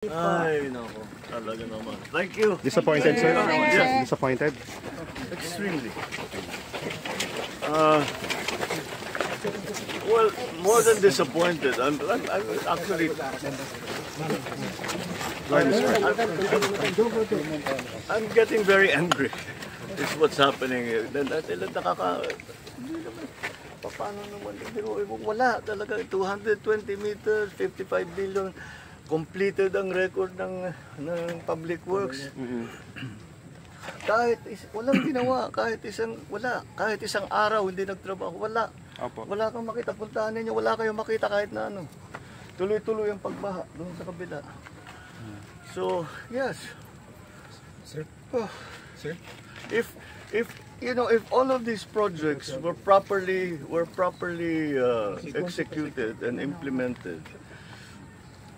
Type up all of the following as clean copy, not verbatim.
Ay, nako. Talaga naman. Thank you. Disappointed, sir? Yes. Disappointed? Extremely. Well, more than disappointed. I'm actually... I'm getting very angry. It's what's happening here. Paano naman? Wala talaga. 220 meters, 55 billion. Completed ang record ng Public Works. Walang ginawa, kahit isang araw hindi nagtrabaho, wala. Wala kang makita, puntahan ninyo, wala kayong makita kahit na ano. Tuloy-tuloy ang pagbaha doon sa kabila. So, yes. Sir? Sir? If all of these projects were properly executed and implemented,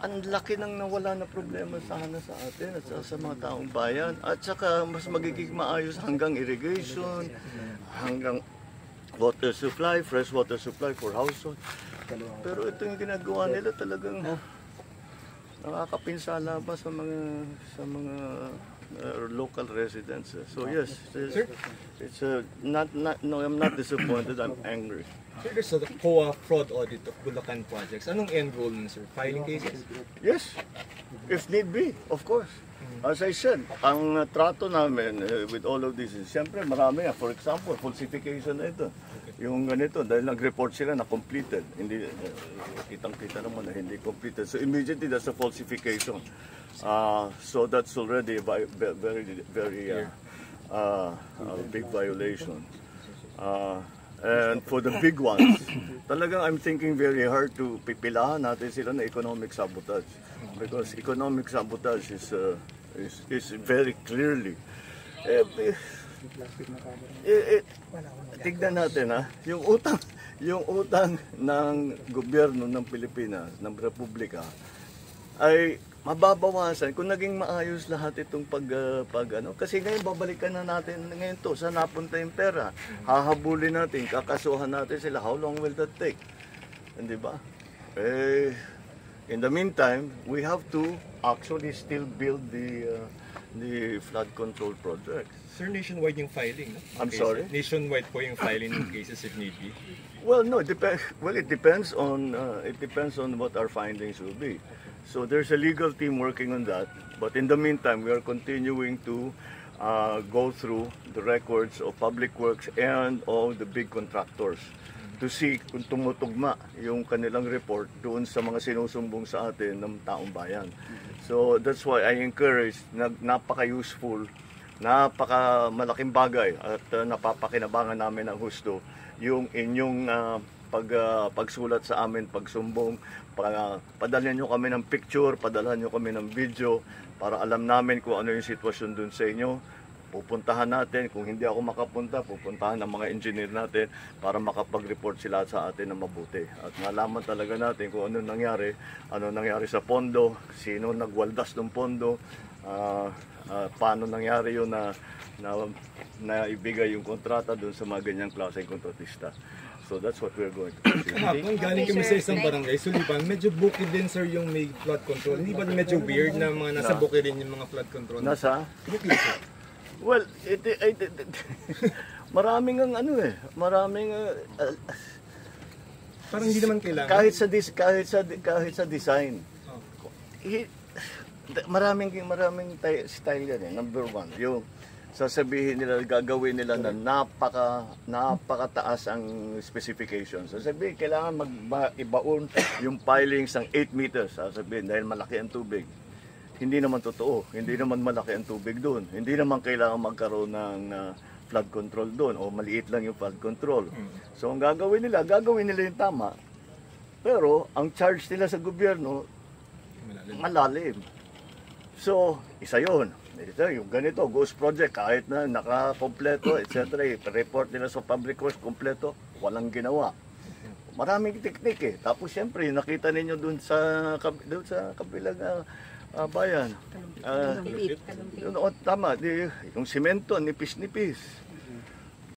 ang laki nang nawala na problema sana sa atin at sa mga taong bayan. At saka mas magiging maayos hanggang irrigation, hanggang water supply, fresh water supply for household. Pero ito yung ginagawa nila talagang nakakapinsala pa sa mga local residents. So yes, I'm not disappointed, I'm angry. Sir, there's a COA fraud audit of Bulacan projects. Anong end goal nun, sir? Filing cases? Yes, if need be, of course. As I said, ang trato namin with all of this is, siyempre marami yan. For example, falsification na ito. Yung ganito, dahil nag-report sila na completed. Hindi, kitang-kita naman na hindi completed. So immediately, that's a falsification. So that's already a very big violation. And for the big ones, talagang I'm thinking very hard to pipilahan natin sila na economic sabotage. Because economic sabotage is very clearly. Tignan natin yung utang ng gobyerno ng Pilipinas, ng Republika, ay mababawasan kung naging maayos lahat itong kasi ngayon babalikan na natin ngayon to, saan napunta yung pera, hahabulin natin, kakasuhan natin sila, how long will that take? Hindi ba? In the meantime, we have to actually still build the flood control project. Sir, nationwide yung filing, no? I'm sorry? Nationwide po yung filing ng cases if need be. Well, no, it depends on what our findings will be. So there's a legal team working on that, but in the meantime, we are continuing to go through the records of Public Works and all the big contractors to see kung tumutugma yung kanilang report doon sa mga sinusumbong sa atin ng taong bayan. So that's why I encourage, napaka-useful, napaka-malaking bagay at napapakinabangan namin ng husto yung inyong pagsulat sa amin, pagsumbong, padalhan nyo kami ng picture, padalhan nyo kami ng video para alam namin kung ano yung sitwasyon dun sa inyo. Pupuntahan natin, kung hindi ako makapunta, pupuntahan ng mga engineer natin para makapag-report sila sa atin na mabuti. At malaman talaga natin kung ano nangyari sa pondo, sino nagwaldas ng pondo, paano nangyari yun na ibigay yung kontrata dun sa mga ganyang klaseng kontratista. So that's what we're going to proceed. Kahapon, galing kami sa isang barangay, Suliban, medyo bukid din, sir, yung may flood control. Hindi ba medyo weird na mga nasa bukid din yung mga flood control? Nasa? Bukid, sir. Well, maraming parang hindi naman kailangan. Kahit sa design. Maraming style yan eh. Number one, yung sasabihin nila, gagawin nila na napakataas ang specifications. Sasabihin, kailangan ibaon yung pilings ng 8 meters. Sasabihin, dahil malaki ang tubig. Hindi naman totoo. Hindi naman malaki ang tubig doon. Hindi naman kailangan magkaroon ng flood control doon o maliit lang yung flood control. So ang gagawin nila yung tama. Pero ang charge nila sa gobyerno, malalim. So, isa yun. Yung ganito, ghost project, kahit na nakakompleto, etc. I-report nila sa Public Works, kompleto, walang ginawa. Maraming teknik eh. Tapos siyempre, nakita ninyo doon sa kabilang bayan. Tama, yung simento, nipis-nipis.